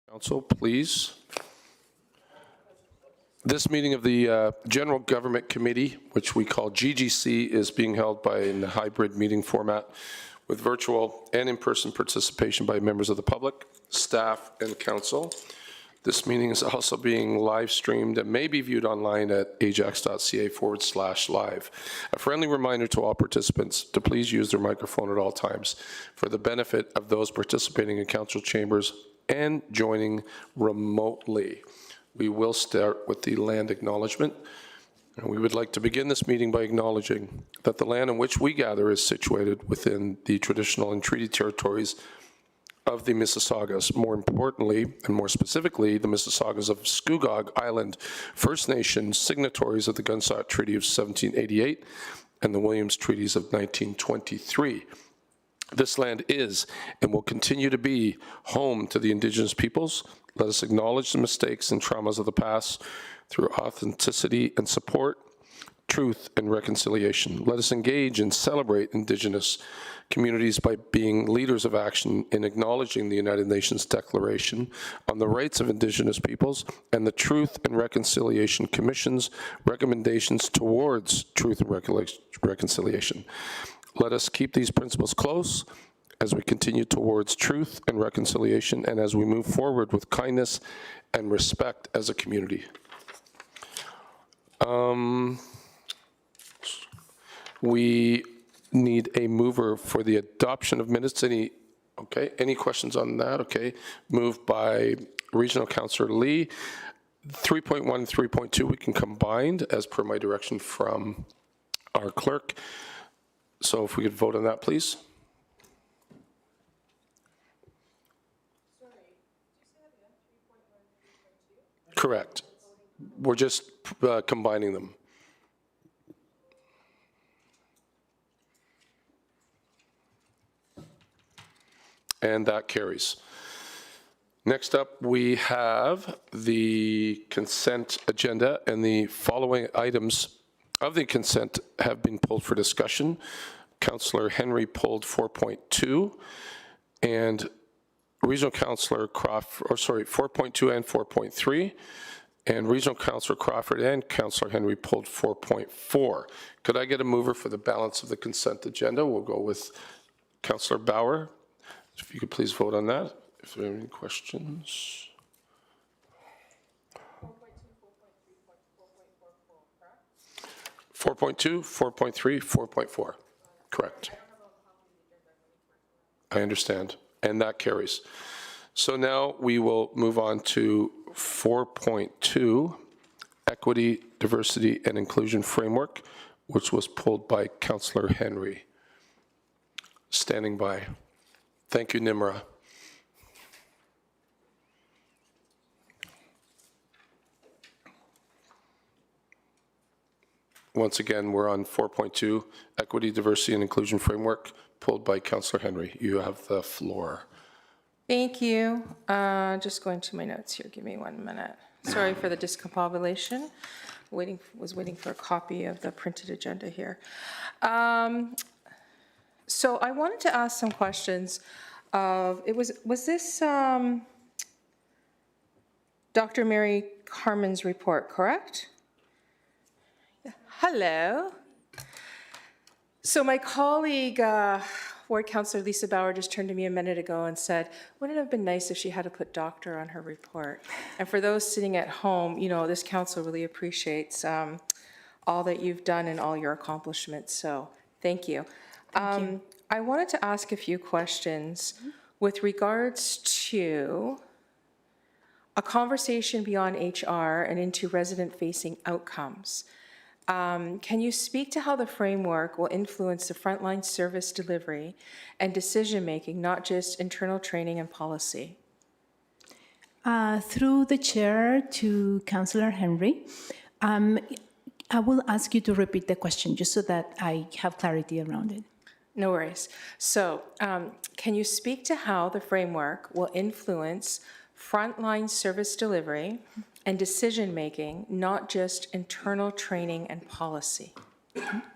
Council, please. This meeting of the General Government Committee, which we call GGC, is being held in a hybrid meeting format with virtual and in-person participation by members of the public, staff, and council. This meeting is also being live streamed and may be viewed online at ajax.ca/live. A friendly reminder to all participants to please use their microphone at all times for the benefit of those participating in council chambers and joining remotely. We will start with the land acknowledgement. And we would like to begin this meeting by acknowledging that the land in which we gather is situated within the traditional and treaty territories of the Mississaugas. More importantly, and more specifically, the Mississaugas of Scugog Island First Nation, signatories of the Gunshot Treaty of 1788 and the Williams Treaties of 1923. This land is and will continue to be home to the Indigenous peoples. Let us acknowledge the mistakes and traumas of the past through authenticity and support, truth and reconciliation. Let us engage and celebrate Indigenous communities by being leaders of action in acknowledging the United Nations Declaration on the Rights of Indigenous Peoples and the Truth and Reconciliation Commission's recommendations towards truth and reconciliation. Let us keep these principles close as we continue towards truth and reconciliation and as we move forward with kindness and respect as a community. We need a mover for the adoption of minutes. Any questions on that? Okay, moved by Regional Councillor Lee. 3.1 and 3.2 we can combine as per my direction from our clerk. So if we could vote on that, please. Correct. We're just combining them. And that carries. Next up, we have the consent agenda, and the following items of the consent have been pulled for discussion. Councillor Henry pulled 4.2, and Regional Councillor Crawford, 4.2 and 4.3, and Regional Councillor Crawford and Councillor Henry pulled 4.4. Could I get a mover for the balance of the consent agenda? We'll go with Councillor Bauer. If you could please vote on that. If there are any questions. 4.2, 4.3, 4.4. Correct. I understand. And that carries. So now we will move on to 4.2, Equity, Diversity, and Inclusion Framework, which was pulled by Councillor Henry. Standing by. Thank you, Nimra. Once again, we're on 4.2, Equity, Diversity, and Inclusion Framework, pulled by Councillor Henry. You have the floor. Thank you. Just going to my notes here. Give me 1 minute. Sorry for the discombobulation. Was waiting for a copy of the printed agenda here. So I wanted to ask some questions. Was this Dr. Mary Harmon's report, correct? Hello. So my colleague, Ward Councillor Lisa Bauer, just turned to me a minute ago and said, wouldn't it have been nice if she had to put doctor on her report? And for those sitting at home, you know, this council really appreciates all that you've done and all your accomplishments. So thank you. Thank you. I wanted to ask a few questions with regards to a conversation beyond HR and into resident-facing outcomes. Can you speak to how the framework will influence the frontline service delivery and decision-making, not just internal training and policy? Through the chair to Councillor Henry, I will ask you to repeat the question just so that I have clarity around it. No worries. So can you speak to how the framework will influence frontline service delivery and decision-making, not just internal training and policy?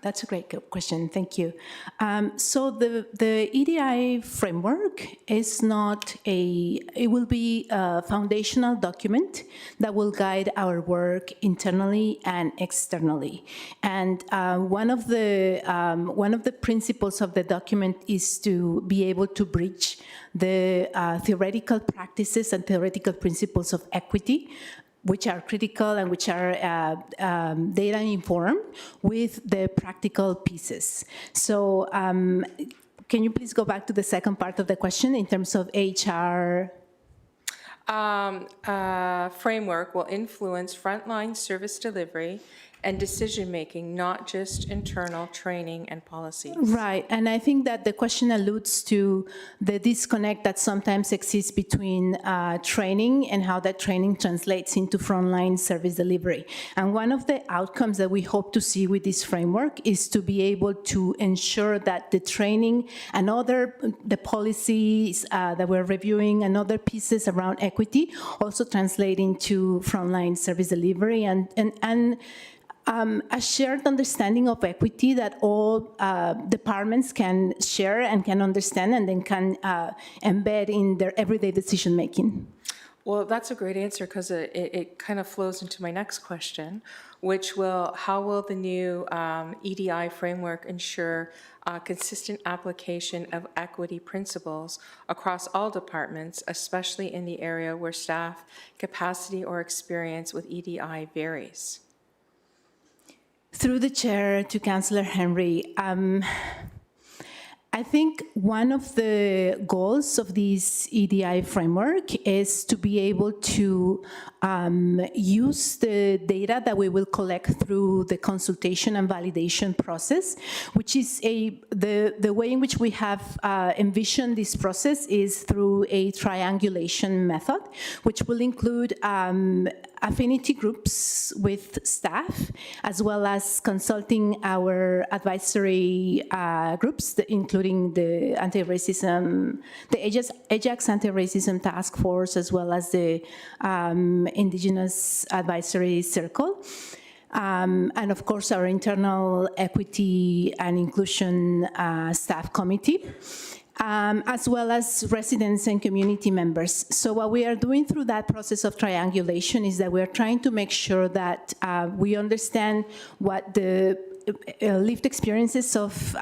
That's a great question. Thank you. So the EDI framework is not it will be a foundational document that will guide our work internally and externally. And one of the principles of the document is to be able to bridge the theoretical practices and theoretical principles of equity, which are critical and which are data informed, with the practical pieces. So can you please go back to the second part of the question in terms of HR? Framework will influence frontline service delivery and decision-making, not just internal training and policies. Right, and I think that the question alludes to the disconnect that sometimes exists between training and how that training translates into frontline service delivery. And one of the outcomes that we hope to see with this framework is to be able to ensure that the training and the policies that we're reviewing and other pieces around equity also translate into frontline service delivery and a shared understanding of equity that all departments can share and can understand and then can embed in their everyday decision-making. Well, that's a great answer because it kind of flows into my next question, how will the new EDI framework ensure consistent application of equity principles across all departments, especially in the area where staff capacity or experience with EDI varies? Through the chair to Councillor Henry, I think one of the goals of this EDI framework is to be able to use the data that we will collect through the consultation and validation process, which is the way in which we have envisioned this process is through a triangulation method, which will include affinity groups with staff, as well as consulting our advisory groups, including the anti-racism, the Ajax Anti-Racism Task Force, as well as the Indigenous Advisory Circle. And of course, our internal equity and inclusion staff committee. As well as residents and community members. So what we are doing through that process of triangulation is that we're trying to make sure that we understand what the lived experiences of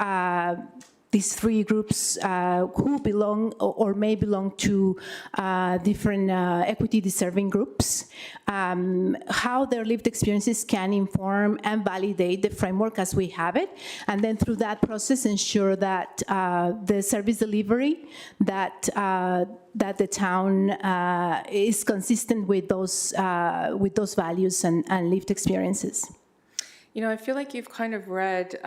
these three groups who belong or may belong to different equity-deserving groups, how their lived experiences can inform and validate the framework as we have it, and then through that process ensure that the service delivery that the town is consistent with those values and lived experiences. You know, I feel like you've kind of read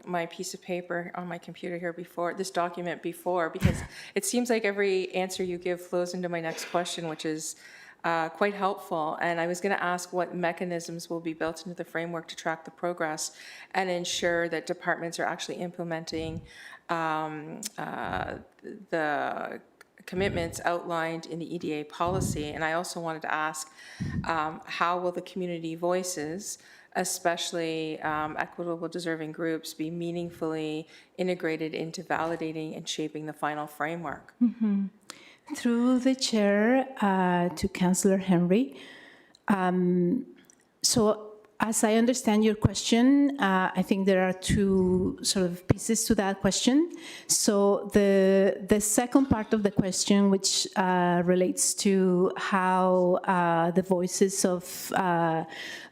my piece of paper on my computer here before, this document before, because it seems like every answer you give flows into my next question, which is quite helpful. And I was going to ask what mechanisms will be built into the framework to track the progress and ensure that departments are actually implementing the commitments outlined in the EDA policy. And I also wanted to ask, how will the community voices, especially equitable deserving groups, be meaningfully integrated into validating and shaping the final framework? Mm-hmm. Through the chair to Councillor Henry. So as I understand your question, I think there are two sort of pieces to that question. So the second part of the question, which relates to how the voices of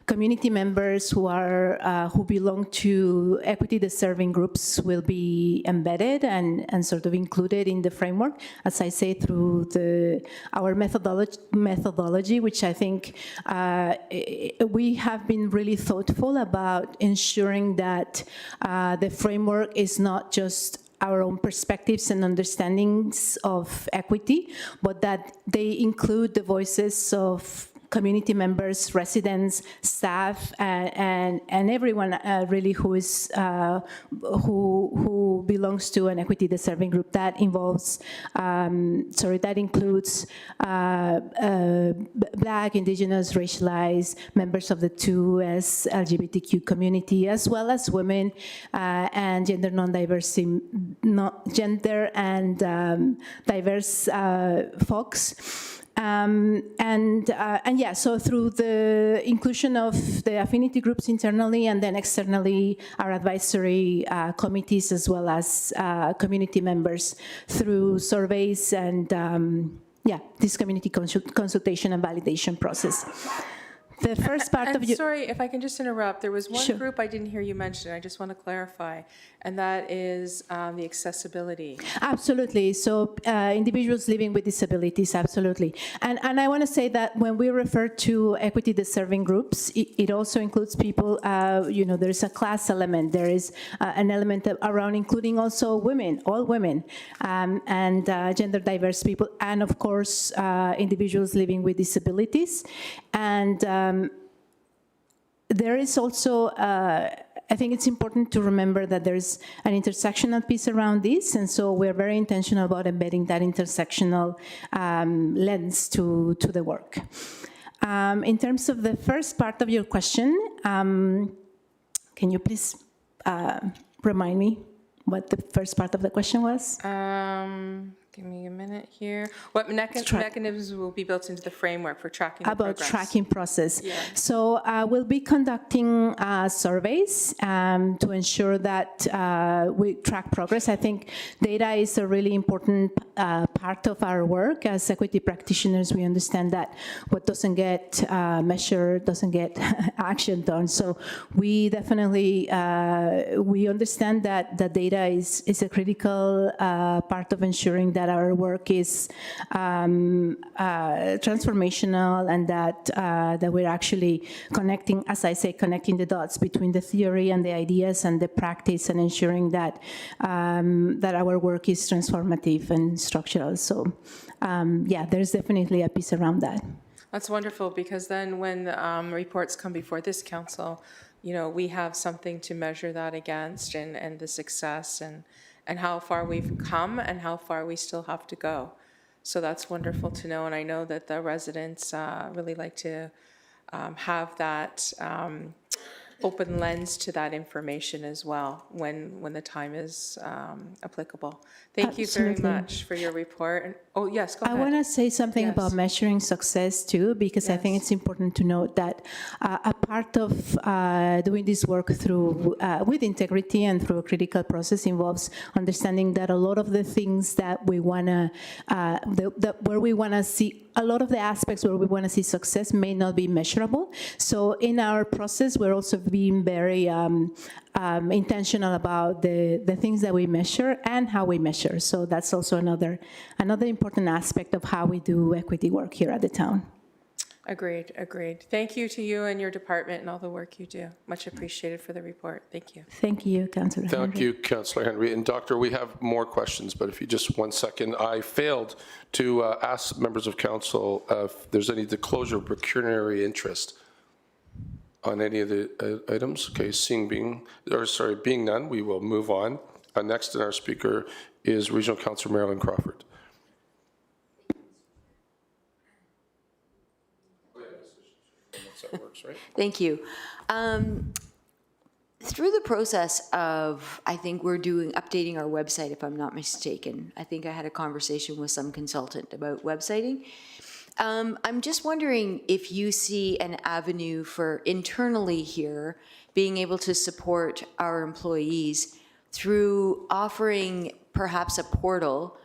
community members who belong to equity-deserving groups will be embedded and sort of included in the framework, as I say, through our methodology, which I think we have been really thoughtful about ensuring that the framework is not just our own perspectives and understandings of equity, but that they include the voices of community members, residents, staff, and everyone really who who belongs to an equity deserving group. That includes Black, Indigenous, racialized members of the 2S LGBTQ community, as well as women and gender and diverse folks. So through the inclusion of the affinity groups internally and then externally, our advisory committees as well as community members through surveys and this community consultation and validation process. The first part of Sorry, if I can just interrupt, there was one Sure. group I didn't hear you mention, I just want to clarify, and that is the accessibility. Absolutely. So individuals living with disabilities, absolutely. And I want to say that when we refer to equity deserving groups, it also includes people, there's a class element, there is an element around including also women, all women, and gender diverse people, and of course, individuals living with disabilities. And there is also, I think it's important to remember that there's an intersectional piece around this, and so we're very intentional about embedding that intersectional lens to the work. In terms of the first part of your question, can you please remind me what the first part of the question was? Give me a minute here. What mechanisms will be built into the framework for tracking the About progress? tracking process. Yeah. So we'll be conducting surveys to ensure that we track progress. I think data is a really important part of our work. As equity practitioners, we understand that what doesn't get measured doesn't get actioned on. So we definitely, we understand that the data is a critical part of ensuring that our work is transformational and that we're actually connecting, as I say, connecting the dots between the theory and the ideas and the practice, and ensuring that that our work is transformative and structural. So there's definitely a piece around that. That's wonderful, because then when reports come before this council, we have something to measure that against, and the success and how far we've come and how far we still have to go. So that's wonderful to know, and I know that the residents really like to have that open lens to that information as well when the time is applicable. Thank you very Absolutely. much for your report. And, oh, yes, go I ahead. want to say something Yes. about measuring success too, because I think Yes. it's important to note that a part of doing this work through with integrity and through a critical process involves understanding that a lot of the things that we want to, where we want to see, a lot of the aspects where we want to see success may not be measurable. So in our process, we're also being very intentional about the things that we measure and how we measure. So that's also another important aspect of how we do equity work here at the town. Agreed. Thank you to you and your department and all the work you do. Much appreciated for the report. Thank you. Thank you, Councillor Henry. Thank you, Councillor Henry. And Doctor, we have more questions, but if you just 1 second, I failed to ask members of council if there's any disclosure of pecuniary interest on any of the items. Okay, being none, we will move on. Next in our speaker is Regional Councillor Marilyn Crawford. That works, right? Thank you. Through the process of, I think we're updating our website, if I'm not mistaken. I think I had a conversation with some consultant about websiting. I'm just wondering if you see an avenue for internally here being able to support our employees through offering perhaps a portal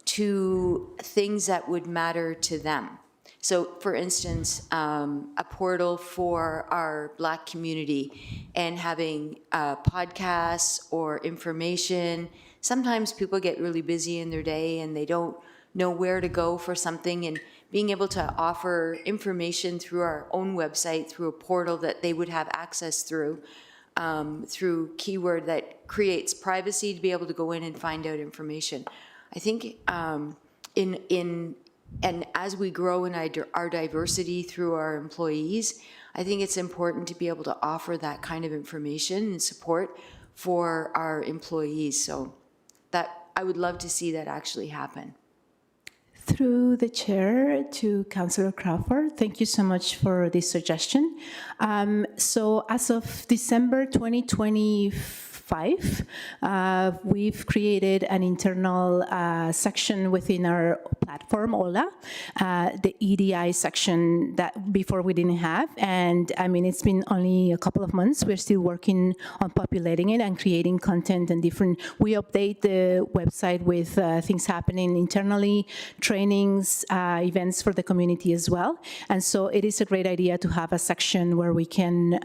to things that would matter to them. So, for instance, a portal for our Black community and having podcasts or information. Sometimes people get really busy in their day and they don't know where to go for something, and being able to offer information through our own website, through a portal that they would have access through keyword that creates privacy to be able to go in and find out information. I think and as we grow in our diversity through our employees, I think it's important to be able to offer that kind of information and support for our employees. So I would love to see that actually happen. Through the chair to Councillor Crawford, thank you so much for this suggestion. So as of December 2025, we've created an internal section within our platform, OLA, the EDI section that before we didn't have. And I mean, it's been only a couple of months. We're still working on populating it and creating content and different, we update the website with things happening internally, trainings, events for the community as well. And so it is a great idea to have a section where we can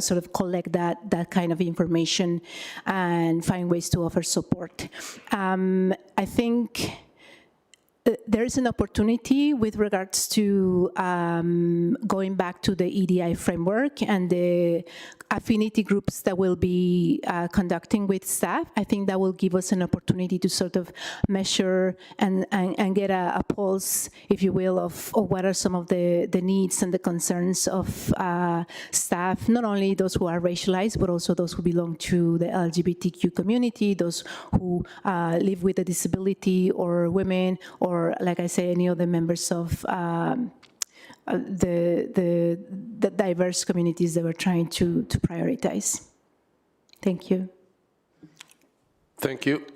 sort of collect that kind of information and find ways to offer support. I think there is an opportunity with regards to going back to the EDI framework and the affinity groups that will be conducting with staff. I think that will give us an opportunity to sort of measure and get a pulse, if you will, of what are some of the needs and the concerns of staff, not only those who are racialized, but also those who belong to the LGBTQ community, those who live with a disability, or women, or like I say, any other members of the diverse communities that we're trying to prioritize. Thank you. Thank you.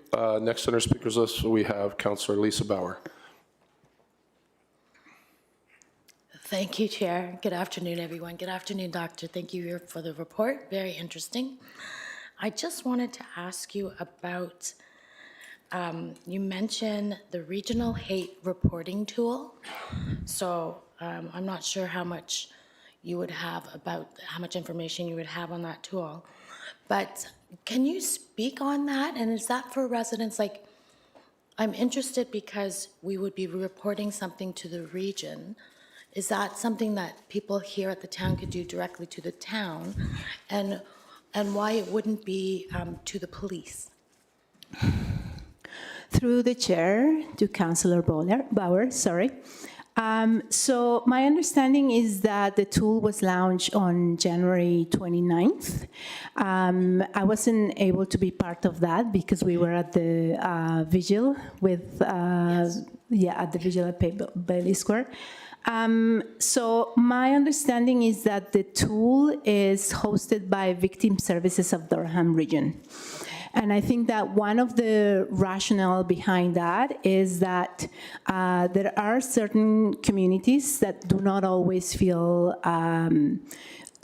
Next on our speakers list, we have Councillor Lisa Bauer. Thank you, Chair. Good afternoon, everyone. Good afternoon, Doctor. Thank you for the report. Very interesting. I just wanted to ask you about, you mentioned the regional hate reporting tool. So I'm not sure how much you would have about, how much information you would have on that tool. But can you speak on that? And is that for residents? Like, I'm interested because we would be reporting something to the region. Is that something that people here at the town could do directly to the town? And why it wouldn't be to the police? Through the chair to Councillor Bauer, sorry. So my understanding is that the tool was launched on January 29th. I wasn't able to be part of that because we were at the vigil with, at the vigil at Bailey Square. So my understanding is that the tool is hosted by Victim Services of Durham Region. And I think that one of the rationale behind that is that there are certain communities that do not always feel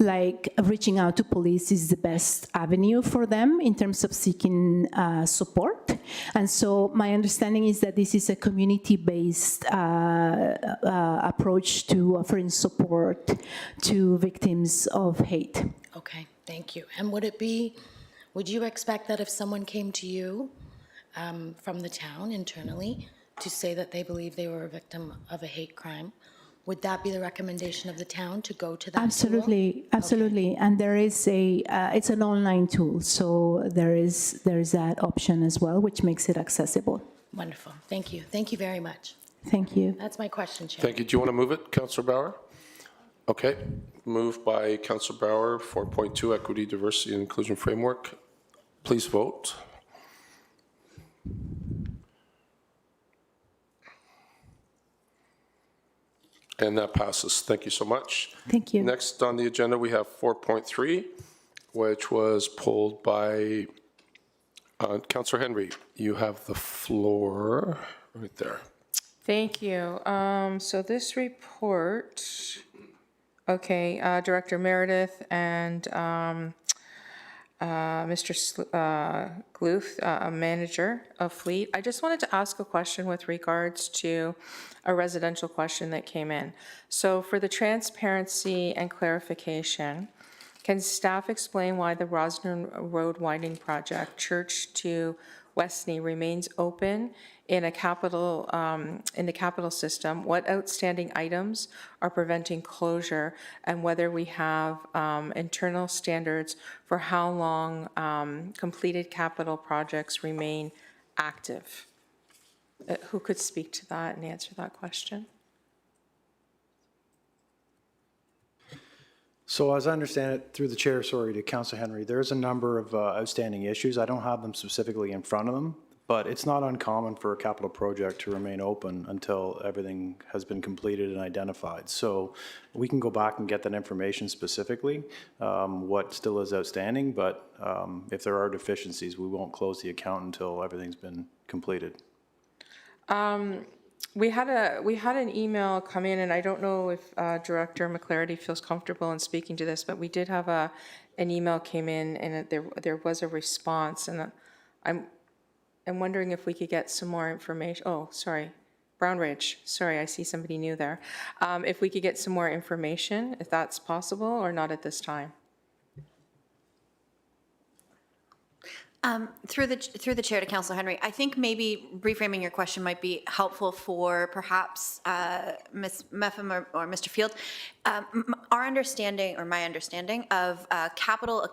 like reaching out to police is the best avenue for them in terms of seeking support. And so my understanding is that this is a community-based approach to offering support to victims of hate. Okay, thank you. And would you expect that if someone came to you from the town internally to say that they believe they were a victim of a hate crime, would that be the recommendation of the town to go to that Absolutely, tool? absolutely. Okay. And there is it's an online tool, so there's that option as well, which makes it accessible. Wonderful, thank you. Thank you very much. Thank you. That's my question, Chair. Thank you. Do you want to move it, Councillor Bauer? Okay. Moved by Councillor Bauer, 4.2 Equity, Diversity and Inclusion Framework. Please vote. And that passes. Thank you so much. Thank you. Next on the agenda, we have 4.3, which was pulled by Councillor Henry. You have the floor right there. Thank you. So this report, okay, Director Meredith and Mr. Gloof, manager of Fleet. I just wanted to ask a question with regards to a residential question that came in. So for the transparency and clarification, can staff explain why the Rosner Road widening project, Church to Westney, remains open in a capital, in the capital system? What outstanding items are preventing closure, and whether we have internal standards for how long completed capital projects remain active? Who could speak to that and answer that question? So as I understand it, through the chair, sorry, to Councillor Henry, there's a number of outstanding issues. I don't have them specifically in front of them But it's not uncommon for a capital project to remain open until everything has been completed and identified. So we can go back and get that information specifically, what still is outstanding, but if there are deficiencies, we won't close the account until everything's been completed. We had an email come in, and I don't know if Director McClarity feels comfortable in speaking to this, but we did have an email came in, and there was a response, and I'm wondering if we could get some more information. Oh, sorry, Brown Ridge. Sorry, I see somebody new there. If we could get some more information, if that's possible, or not at this time. Through the chair to Councillor Henry, I think maybe reframing your question might be helpful for perhaps Ms. Meffam or Mr. Field. Our understanding, or my understanding, of a capital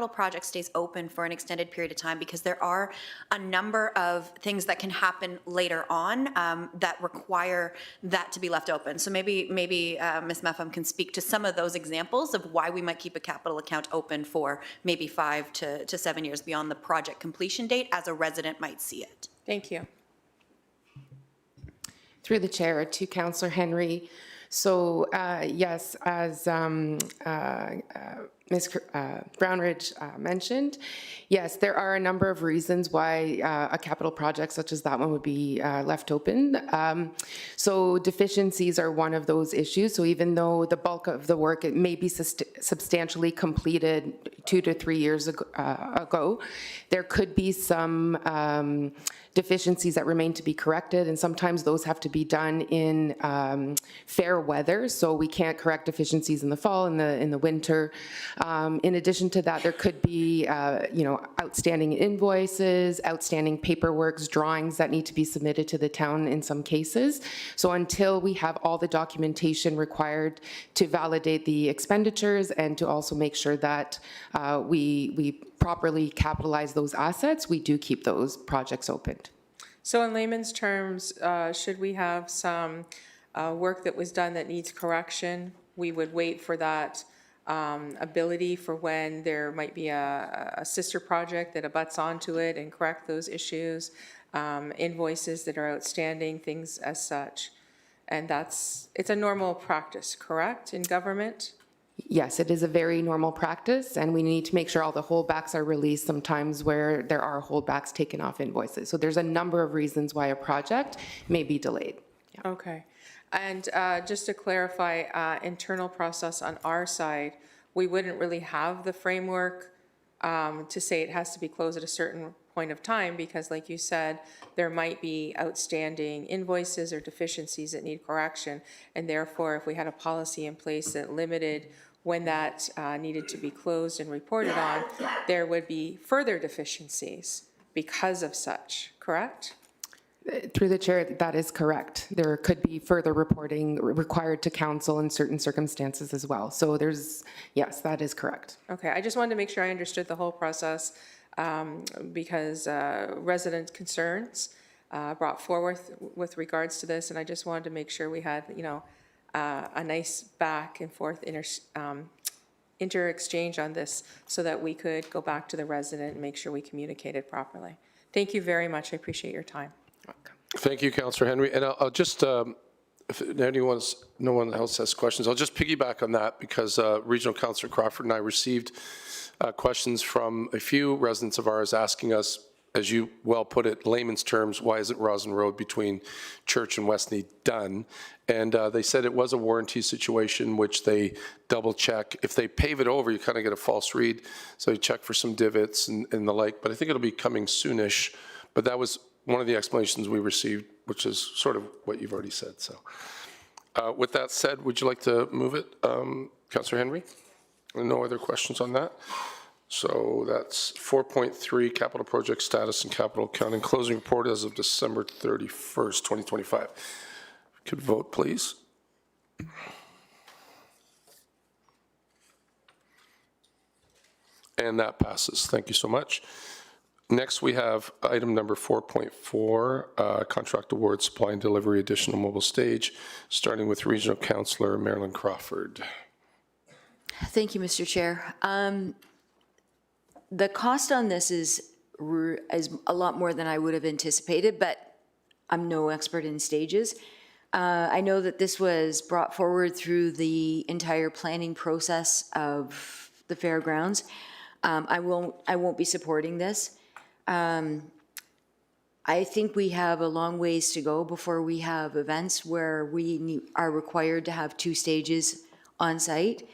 project stays open for an extended period of time because there are a number of things that can happen later on that require that to be left open. So maybe Ms. Meffam can speak to some of those examples of why we might keep a capital account open for maybe 5 to 7 years beyond the project completion date as a resident might see it. Thank you. Through the chair to Councillor Henry. So yes, as Ms. Brownridge mentioned, yes, there are a number of reasons why a capital project such as that one would be left open. So deficiencies are one of those issues. So even though the bulk of the work it may be substantially completed 2 to 3 years ago, there could be some deficiencies that remain to be corrected, and sometimes those have to be done in fair weather, so we can't correct deficiencies in the fall, in the winter. In addition to that, there could be outstanding invoices, outstanding paperworks, drawings that need to be submitted to the town in some cases. So until we have all the documentation required to validate the expenditures and to also make sure that we properly capitalize those assets, we do keep those projects opened. So in layman's terms, should we have some work that was done that needs correction, we would wait for that ability for when there might be a sister project that abuts onto it and correct those issues, invoices that are outstanding, things as such. And it's a normal practice, correct, in government? Yes, it is a very normal practice, and we need to make sure all the holdbacks are released sometimes where there are holdbacks taken off invoices. So there's a number of reasons why a project may be delayed. Yeah. Okay. And just to clarify, internal process on our side, we wouldn't really have the framework to say it has to be closed at a certain point of time because, like you said, there might be outstanding invoices or deficiencies that need correction. And therefore, if we had a policy in place that limited when that needed to be closed and reported on, there would be further deficiencies because of such, correct? Through the chair, that is correct. There could be further reporting required to council in certain circumstances as well. So yes, that is correct. Okay, I just wanted to make sure I understood the whole process because resident concerns brought forward with regards to this, and I just wanted to make sure we had, a nice back and forth inter-exchange on this so that we could go back to the resident and make sure we communicated properly. Thank you very much. I appreciate your time. Thank you, Councillor Henry. And I'll just, if no one else has questions, I'll just piggyback on that because Regional Councillor Crawford and I received questions from a few residents of ours asking us, as you well put it, layman's terms, why isn't Roslyn Road between Church and Westney done? And they said it was a warranty situation, which they double check. If they pave it over, you kind of get a false read. So you check for some divots and the like, but I think it'll be coming soonish. But that was one of the explanations we received, which is sort of what you've already said. So with that said, would you like to move it, Councillor Henry? No other questions on that? So that's 4.3, capital project status and capital accounting closing report as of December 31st, 2025. Could vote, please. And that passes. Thank you so much. Next, we have item number 4.4, contract award, supply and delivery, additional mobile stage, starting with Regional Councillor Marilyn Crawford. Thank you, Mr. Chair. The cost on this is as a lot more than I would have anticipated, but I'm no expert in stages. I know that this was brought forward through the entire planning process of the fairgrounds. I won't be supporting this. I think we have a long ways to go before we have events where we are required to have 2 stages on site.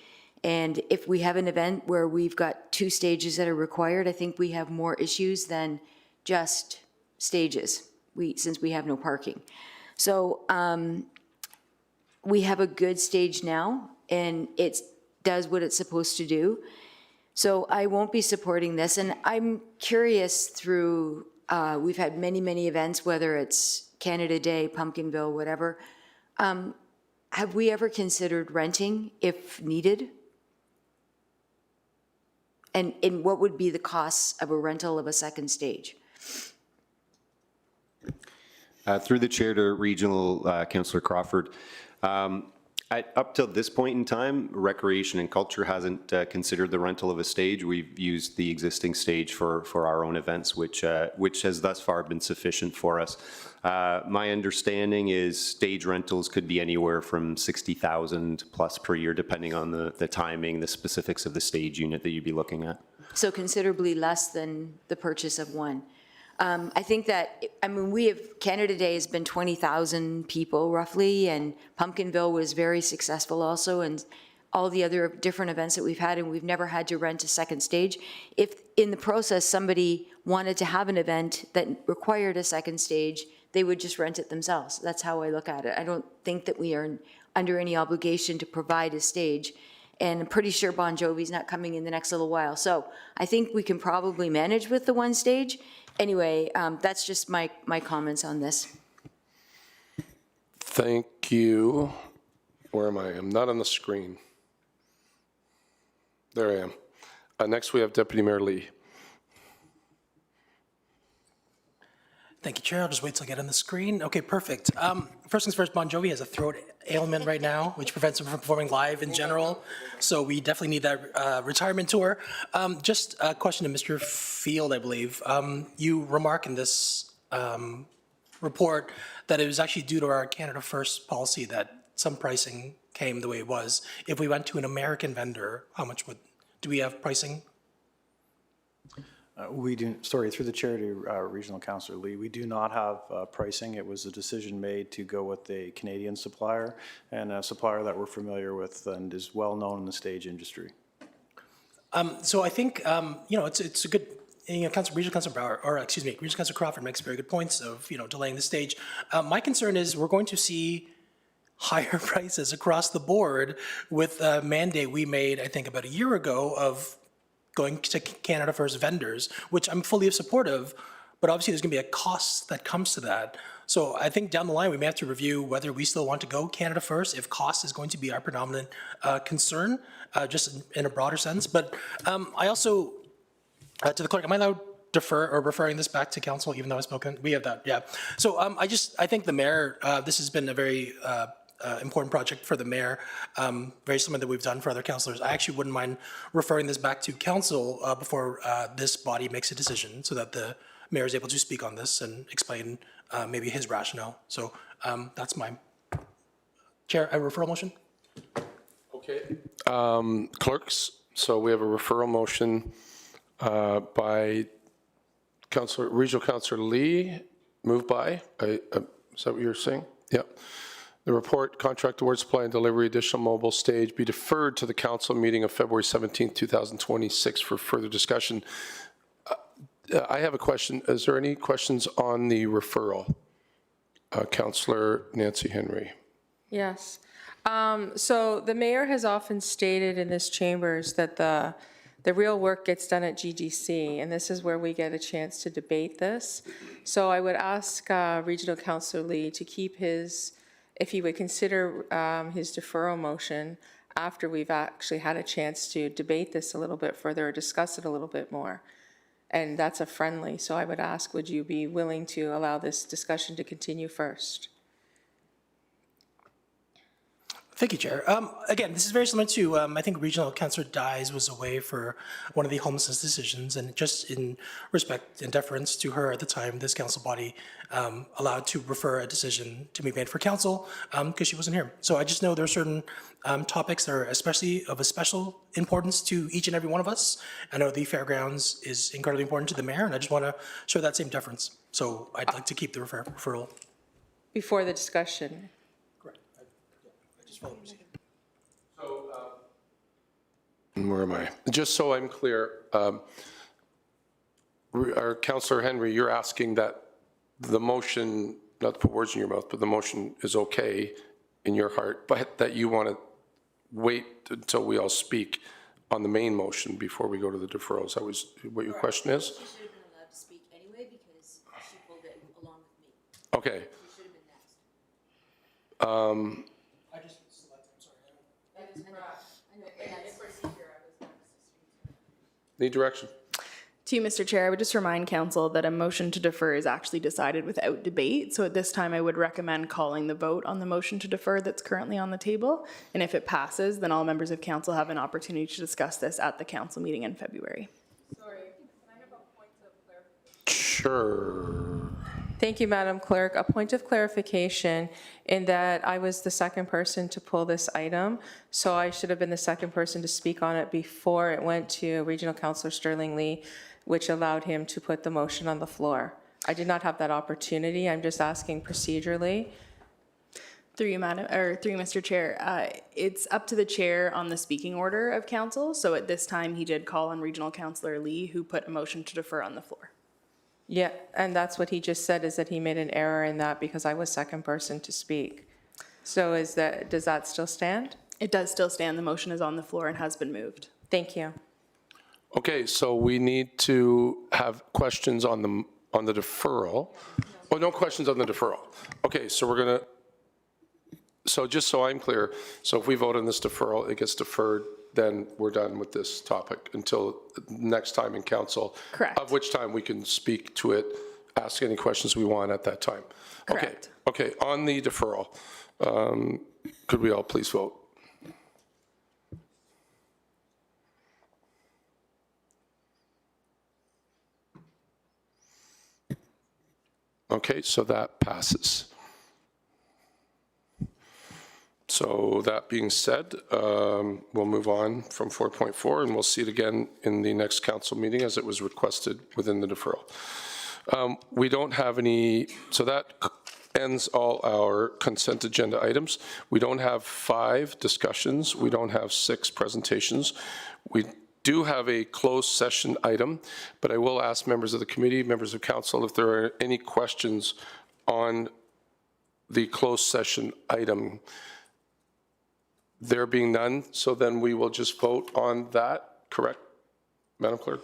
And if we have an event where we've got 2 stages that are required, I think we have more issues than just stages, since we have no parking. So we have a good stage now, and it does what it's supposed to do. So I won't be supporting this. And I'm curious through, we've had many, many events, whether it's Canada Day, Pumpkinville, whatever. Have we ever considered renting if needed? And what would be the costs of a rental of a second stage? Through the chair to Regional Councillor Crawford. Up till this point in time, Recreation and Culture hasn't considered the rental of a stage. We've used the existing stage for our own events, which has thus far been sufficient for us. My understanding is stage rentals could be anywhere from 60,000 plus per year, depending on the timing, the specifics of the stage unit that you'd be looking at. So considerably less than the purchase of one. I think that, Canada Day has been 20,000 people roughly, and Pumpkinville was very successful also, and all the other different events that we've had, and we've never had to rent a second stage. If in the process somebody wanted to have an event that required a second stage, they would just rent it themselves. That's how I look at it. I don't think that we are under any obligation to provide a stage, and I'm pretty sure Bon Jovi's not coming in the next little while. So I think we can probably manage with the one stage. Anyway, that's just my comments on this. Thank you. Where am I? I'm not on the screen. There I am. Next, we have Deputy Mayor Lee. Thank you, Chair. I'll just wait till I get on the screen. Okay, perfect. First things first, Bon Jovi has a throat ailment right now, which prevents him from performing live in general. So we definitely need that retirement tour. Just a question to Mr. Field, I believe. You remark in this report that it was actually due to our Canada First policy that some pricing came the way it was. If we went to an American vendor, how much do we have pricing? We do, sorry, through the chair to Regional Councillor Lee, we do not have pricing. It was a decision made to go with a Canadian supplier and a supplier that we're familiar with and is well known in the stage industry. So I think, it's a good, Regional Councillor Bauer, or excuse me, Regional Councillor Crawford makes very good points of, delaying the stage. My concern is we're going to see higher prices across the board with a mandate we made, I think, about a year ago of going to Canada First vendors, which I'm fully supportive, but obviously there's going to be a cost that comes to that. So I think down the line, we may have to review whether we still want to go Canada First, if cost is going to be our predominant concern, just in a broader sense. But I also, to the clerk, am I allowed defer or referring this back to council, even though I've spoken? We have that, yeah. So I think the mayor, this has been a very important project for the mayor, very similar that we've done for other councillors. I actually wouldn't mind referring this back to council before this body makes a decision so that the mayor is able to speak on this and explain maybe his rationale. So that's my, Chair, a referral motion? Okay. Clerks, so we have a referral motion by Regional Councillor Lee, moved by, is that what you're saying? Yep. The report, contract award, supply and delivery, additional mobile stage be deferred to the council meeting of February 17, 2026 for further discussion. I have a question. Is there any questions on the referral? Councillor Nancy Henry. Yes. So the mayor has often stated in this chambers that the real work gets done at GGC, and this is where we get a chance to debate this. So I would ask Regional Councillor Lee to keep if he would consider his deferral motion after we've actually had a chance to debate this a little bit further or discuss it a little bit more. And that's a friendly, so I would ask, would you be willing to allow this discussion to continue first? Thank you, Chair. Again, this is very similar to, I think Regional Councillor Dyes was away for one of the homelessness decisions, and just in respect and deference to her at the time, this council body allowed to refer a decision to be made for council because she wasn't here. So I just know there are certain topics that are especially of a special importance to each and every one of us. I know the fairgrounds is incredibly important to the mayor, and I just want to show that same deference. So I'd like to keep the referral. Before the discussion. Where am I? Just so I'm clear, our Councillor Henry, you're asking that the motion, not to put words in your mouth, but the motion is okay in your heart, but that you want to wait until we all speak on the main motion before we go to the deferrals. That was what your question is? She should have been allowed to speak anyway because she pulled it along with me. Okay. She should have been next. Need direction? To you, Mr. Chair, I would just remind council that a motion to defer is actually decided without debate. So at this time, I would recommend calling the vote on the motion to defer that's currently on the table. And if it passes, then all members of council have an opportunity to discuss this at the council meeting in February. Sure. Thank you, Madam Clerk. A point of clarification in that I was the second person to pull this item, so I should have been the second person to speak on it before it went to Regional Councillor Sterling Lee, which allowed him to put the motion on the floor. I did not have that opportunity. I'm just asking procedurally. Through you, Madam, or through you, Mr. Chair, it's up to the chair on the speaking order of council. So at this time, he did call on Regional Councillor Lee, who put a motion to defer on the floor. Yeah, and that's what he just said, is that he made an error in that because I was second person to speak. So does that still stand? It does still stand. The motion is on the floor and has been moved. Thank you. Okay, so we need to have questions on the deferral. Oh, no questions on the deferral. Okay, so we're going to, so just so I'm clear, so if we vote on this deferral, it gets deferred, then we're done with this topic until next time in council. Correct. Of which time we can speak to it, ask any questions we want at that time. Correct. Okay, on the deferral, could we all please vote? Okay, so that passes. So that being said, we'll move on from 4.4, and we'll see it again in the next council meeting as it was requested within the deferral. We don't have any, so that ends all our consent agenda items. We don't have 5 discussions. We don't have 6 presentations. We do have a closed session item, but I will ask members of the committee, members of council, if there are any questions on the closed session item. There being none, so then we will just vote on that, correct, Madam Clerk?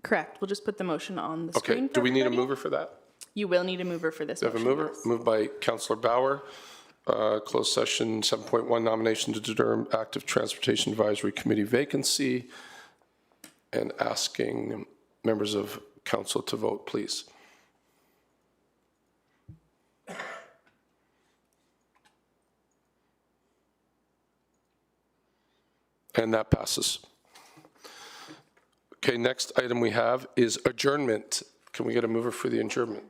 Correct. We'll just put the motion on the Okay, screen. do we need a everybody. mover for that? You will need a mover for this Do you have a motion, mover? yes. Moved by Councillor Bauer. Closed session 7.1, nomination to determine active transportation advisory committee vacancy, and asking members of council to vote, please. And that passes. Okay, next item we have is adjournment. Can we get a mover for the adjournment?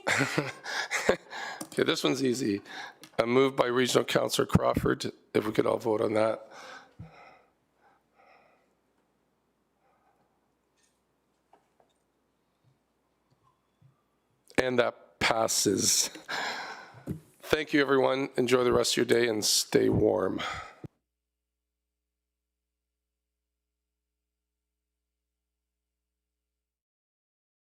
Okay, this one's easy. A move by Regional Councillor Crawford, if we could all vote on that. And that passes. Thank you, everyone. Enjoy the rest of your day and stay warm.